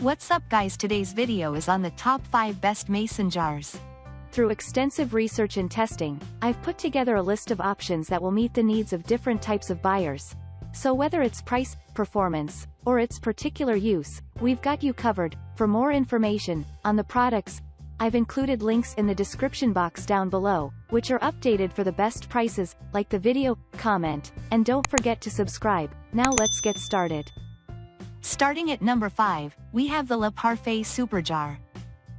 What's up guys, today's video is on the top 5 best mason jars. Through extensive research and testing, I've put together a list of options that will meet the needs of different types of buyers. So whether it's price, performance, or its particular use, we've got you covered. For more information on the products, I've included links in the description box down below, which are updated for the best prices. Like the video, comment, and don't forget to subscribe. Now let's get started. Starting at number 5, we have the Parfait Super Jar.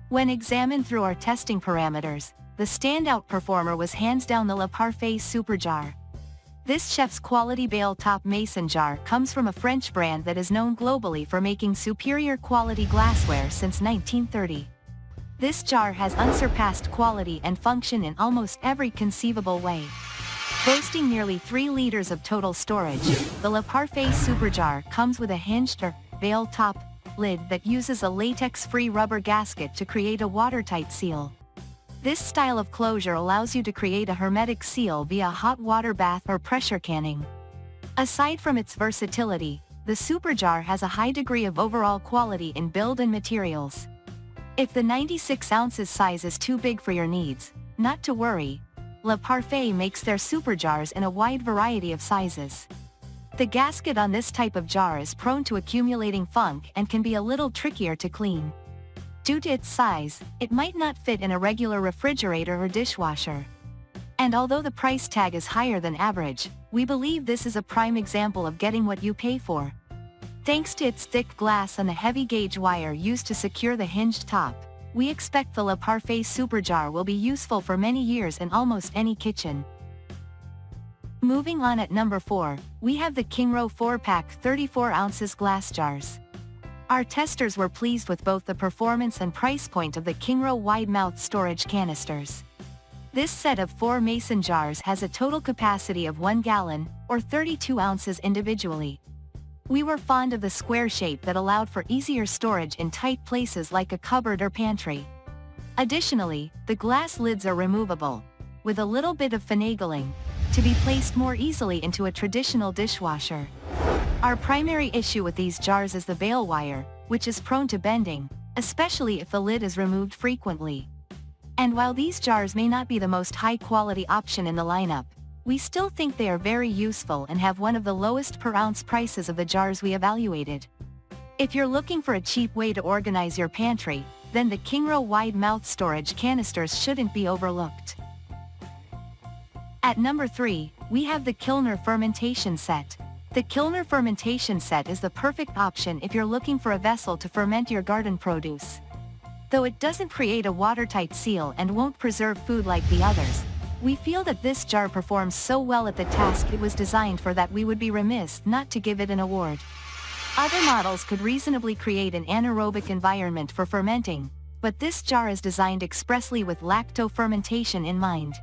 When examined through our testing parameters, the standout performer was hands down the Parfait Super Jar. This chef's quality bale top mason jar comes from a French brand that is known globally for making superior quality glassware since 1930. This jar has unsurpassed quality and function in almost every conceivable way. Boasting nearly 3 liters of total storage, the Parfait Super Jar comes with a hinged or bale top lid that uses a latex-free rubber gasket to create a watertight seal. This style of closure allows you to create a hermetic seal via hot water bath or pressure canning. Aside from its versatility, the Super Jar has a high degree of overall quality in build and materials. If the 96 ounces size is too big for your needs, not to worry. Parfait makes their super jars in a wide variety of sizes. The gasket on this type of jar is prone to accumulating funk and can be a little trickier to clean. Due to its size, it might not fit in a regular refrigerator or dishwasher. And although the price tag is higher than average, we believe this is a prime example of getting what you pay for. Thanks to its thick glass and the heavy gauge wire used to secure the hinged top, we expect the Parfait Super Jar will be useful for many years in almost any kitchen. Moving on at number 4, we have the Kingrol 4-pack 34 ounces glass jars. Our testers were pleased with both the performance and price point of the Kingrol wide-mouth storage canisters. This set of 4 mason jars has a total capacity of 1 gallon, or 32 ounces individually. We were fond of the square shape that allowed for easier storage in tight places like a cupboard or pantry. Additionally, the glass lids are removable, with a little bit of finagling, to be placed more easily into a traditional dishwasher. Our primary issue with these jars is the bale wire, which is prone to bending, especially if the lid is removed frequently. And while these jars may not be the most high-quality option in the lineup, we still think they are very useful and have one of the lowest per ounce prices of the jars we evaluated. If you're looking for a cheap way to organize your pantry, then the Kingrol wide-mouth storage canisters shouldn't be overlooked. At number 3, we have the Kilner Fermentation Set. The Kilner Fermentation Set is the perfect option if you're looking for a vessel to ferment your garden produce. Though it doesn't create a watertight seal and won't preserve food like the others, we feel that this jar performs so well at the task it was designed for that we would be remiss not to give it an award. Other models could reasonably create an anaerobic environment for fermenting, but this jar is designed expressly with lacto-fermentation in mind.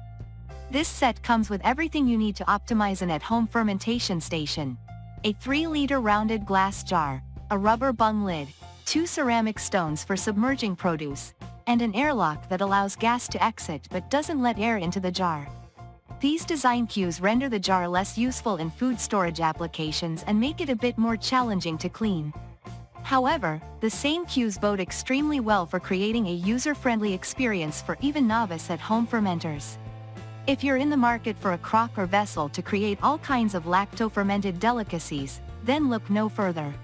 This set comes with everything you need to optimize an at-home fermentation station: a 3-liter rounded glass jar, a rubber bung lid, 2 ceramic stones for submerging produce, and an airlock that allows gas to exit but doesn't let air into the jar. These design cues render the jar less useful in food storage applications and make it a bit more challenging to clean. However, the same cues bode extremely well for creating a user-friendly experience for even novice at-home fermenters. If you're in the market for a crock or vessel to create all kinds of lacto-fermented delicacies, then look no further.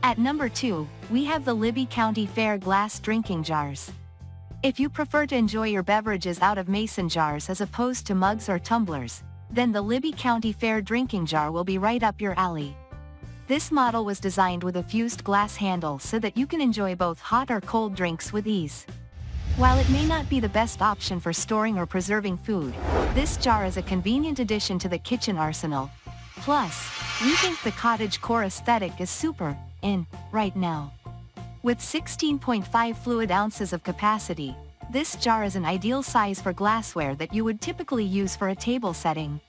At number 2, we have the Libbey County Fair glass drinking jars. If you prefer to enjoy your beverages out of mason jars as opposed to mugs or tumblers, then the Libbey County Fair drinking jar will be right up your alley. This model was designed with a fused glass handle so that you can enjoy both hot or cold drinks with ease. While it may not be the best option for storing or preserving food, this jar is a convenient addition to the kitchen arsenal. Plus, we think the cottagecore aesthetic is super in right now. With 16.5 fluid ounces of capacity, this jar is an ideal size for glassware that you would typically use for a table setting.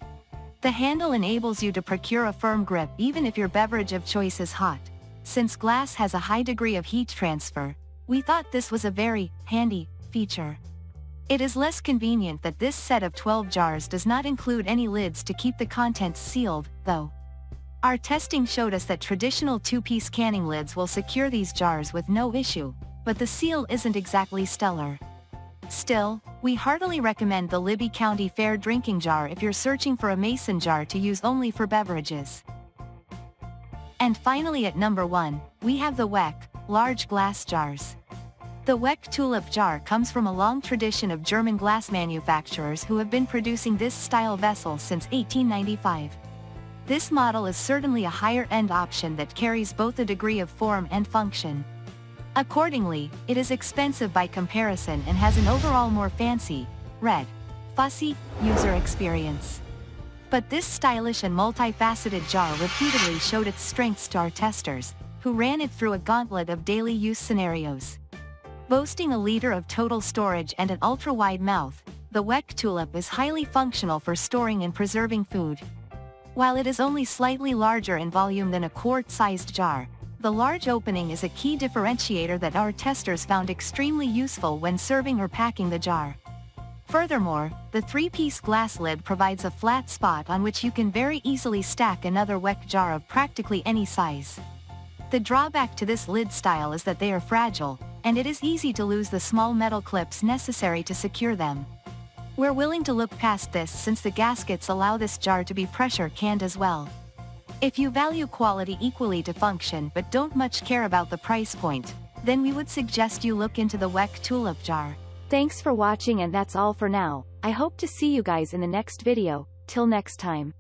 The handle enables you to procure a firm grip even if your beverage of choice is hot. Since glass has a high degree of heat transfer, we thought this was a very handy feature. It is less convenient that this set of 12 jars does not include any lids to keep the contents sealed, though. Our testing showed us that traditional two-piece canning lids will secure these jars with no issue, but the seal isn't exactly stellar. Still, we heartily recommend the Libbey County Fair drinking jar if you're searching for a mason jar to use only for beverages. And finally at number 1, we have the Weck, large glass jars. The Weck tulip jar comes from a long tradition of German glass manufacturers who have been producing this style vessel since 1895. This model is certainly a higher-end option that carries both a degree of form and function. Accordingly, it is expensive by comparison and has an overall more fancy, red, fussy, user experience. But this stylish and multifaceted jar repeatedly showed its strengths to our testers, who ran it through a gauntlet of daily use scenarios. Boasting a liter of total storage and an ultra-wide mouth, the Weck tulip is highly functional for storing and preserving food. While it is only slightly larger in volume than a quart-sized jar, the large opening is a key differentiator that our testers found extremely useful when serving or packing the jar. Furthermore, the 3-piece glass lid provides a flat spot on which you can very easily stack another Weck jar of practically any size. The drawback to this lid style is that they are fragile, and it is easy to lose the small metal clips necessary to secure them. We're willing to look past this since the gaskets allow this jar to be pressure canned as well. If you value quality equally to function but don't much care about the price point, then we would suggest you look into the Weck tulip jar. Thanks for watching, and that's all for now. I hope to see you guys in the next video. Till next time.